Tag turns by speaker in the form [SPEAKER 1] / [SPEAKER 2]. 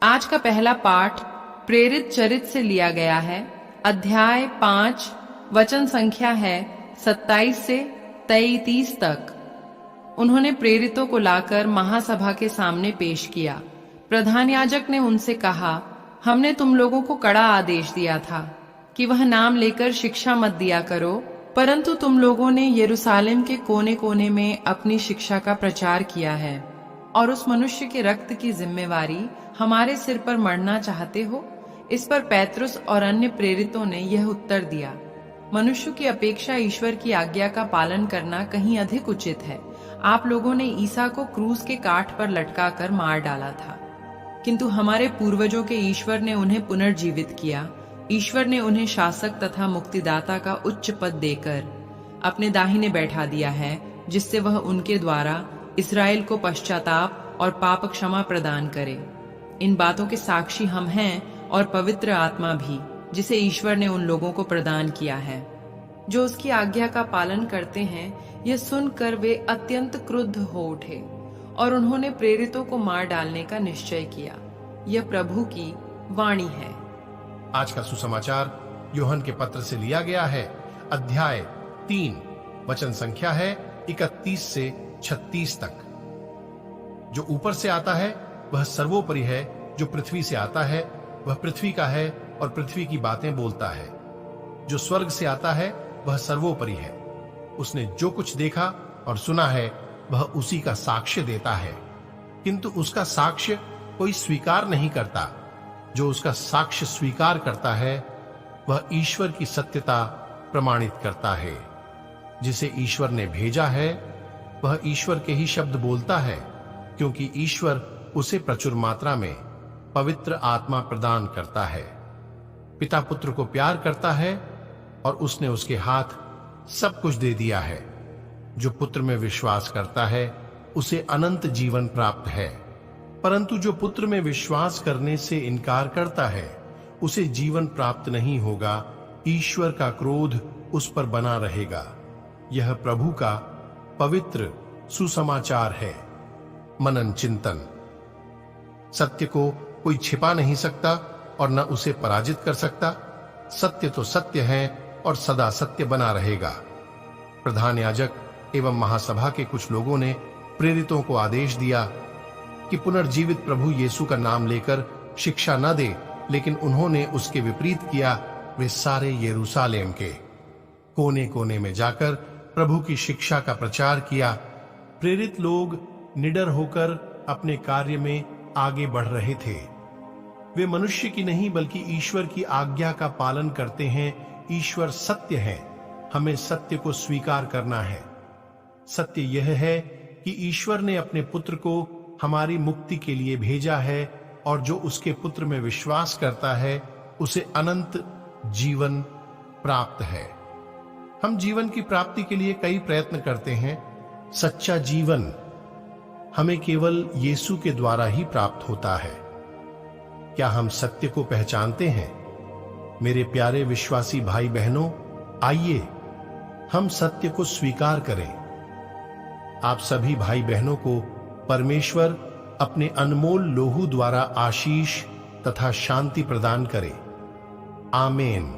[SPEAKER 1] आज का पहला पाठ प्रेरित चरित से लिया गया है। अध्याय 5 वचन संख्या है 27 से 33 तक। उन्होंने प्रेरितों को लाकर महासभा के सामने पेश किया। प्रधान याजक ने उनसे कहा, हमने तुम लोगों को कड़ा आदेश दिया था कि वह नाम लेकर शिक्षा मत दिया करो, परंतु तुम लोगों ने यरूशलेम के कोने कोने में अपनी शिक्षा का प्रचार किया है और उस मनुष्य के रक्त की जिम्मेवारी हमारे सिर पर मढ़ना चाहते हो। इस पर पैतरुस और अन्य प्रेरितों ने यह उत्तर दिया, मनुष्य की अपेक्षा ईश्वर की आज्ञा का पालन करना कहीं अधिक उचित है। आप लोगों ने ईसा को क्रूस के काठ पर लटकाकर मार डाला था, किंतु हमारे पूर्वजों के ईश्वर ने उन्हें पुनर्जीवित किया। ईश्वर ने उन्हें शासक तथा मुक्तिदाता का उच्च पद देकर अपने दाहिने बैठा दिया है, जिससे वह उनके द्वारा इस्राएल को पश्चाताप और पाप क्षमा प्रदान करे। इन बातों के साक्षी हम हैं और पवित्र आत्मा भी, जिसे ईश्वर ने उन लोगों को प्रदान किया है जो उसकी आज्ञा का पालन करते हैं। यह सुनकर वे अत्यंत क्रुद्ध हो उठे और उन्होंने प्रेरितों को मार डालने का निश्चय किया। यह प्रभु की वाणी है।
[SPEAKER 2] आज का सुसमाचार यूहन्ना के पत्र से लिया गया है। अध्याय 3 वचन संख्या है 31 से 36 तक। जो ऊपर से आता है वह सर्वोपरि है, जो पृथ्वी से आता है वह पृथ्वी का है और पृथ्वी की बातें बोलता है। जो स्वर्ग से आता है वह सर्वोपरि है। उसने जो कुछ देखा और सुना है वह उसी का साक्ष्य देता है, किंतु उसका साक्ष्य कोई स्वीकार नहीं करता। जो उसका साक्ष्य स्वीकार करता है वह ईश्वर की सत्यता प्रमाणित करता है। जिसे ईश्वर ने भेजा है वह ईश्वर के ही शब्द बोलता है, क्योंकि ईश्वर उसे प्रचुर मात्रा में पवित्र आत्मा प्रदान करता है। पिता पुत्र को प्यार करता है और उसने उसके हाथ सब कुछ दे दिया है। जो पुत्र में विश्वास करता है उसे अनंत जीवन प्राप्त है, परंतु जो पुत्र में विश्वास करने से इनकार करता है उसे जीवन प्राप्त नहीं होगा। ईश्वर का क्रोध उस पर बना रहेगा। यह प्रभु का पवित्र सुसमाचार है। मनन चिंतन। सत्य को कोई छिपा नहीं सकता और न उसे पराजित कर सकता। सत्य तो सत्य है और सदा सत्य बना रहेगा। प्रधान याजक एवं महासभा के कुछ लोगों ने प्रेरितों को आदेश दिया कि पुनर्जीवित प्रभु यीशु का नाम लेकर शिक्षा न दे, लेकिन उन्होंने उसके विपरीत किया। वे सारे यरूशलेम के कोने कोने में जाकर प्रभु की शिक्षा का प्रचार किया। प्रेरित लोग निडर होकर अपने कार्य में आगे बढ़ रहे थे। वे मनुष्य की नहीं बल्कि ईश्वर की आज्ञा का पालन करते हैं। ईश्वर सत्य है, हमें सत्य को स्वीकार करना है। सत्य यह है कि ईश्वर ने अपने पुत्र को हमारी मुक्ति के लिए भेजा है और जो उसके पुत्र में विश्वास करता है उसे अनंत जीवन प्राप्त है। हम जीवन की प्राप्ति के लिए कई प्रयत्न करते हैं। सच्चा जीवन हमें केवल यीशु के द्वारा ही प्राप्त होता है। क्या हम सत्य को पहचानते हैं? मेरे प्यारे विश्वासी भाई बहनों, आइए हम सत्य को स्वीकार करें। आप सभी भाई बहनों को परमेश्वर अपने अनमोल लोहू द्वारा आशीष तथा शांति प्रदान करे। आमीन।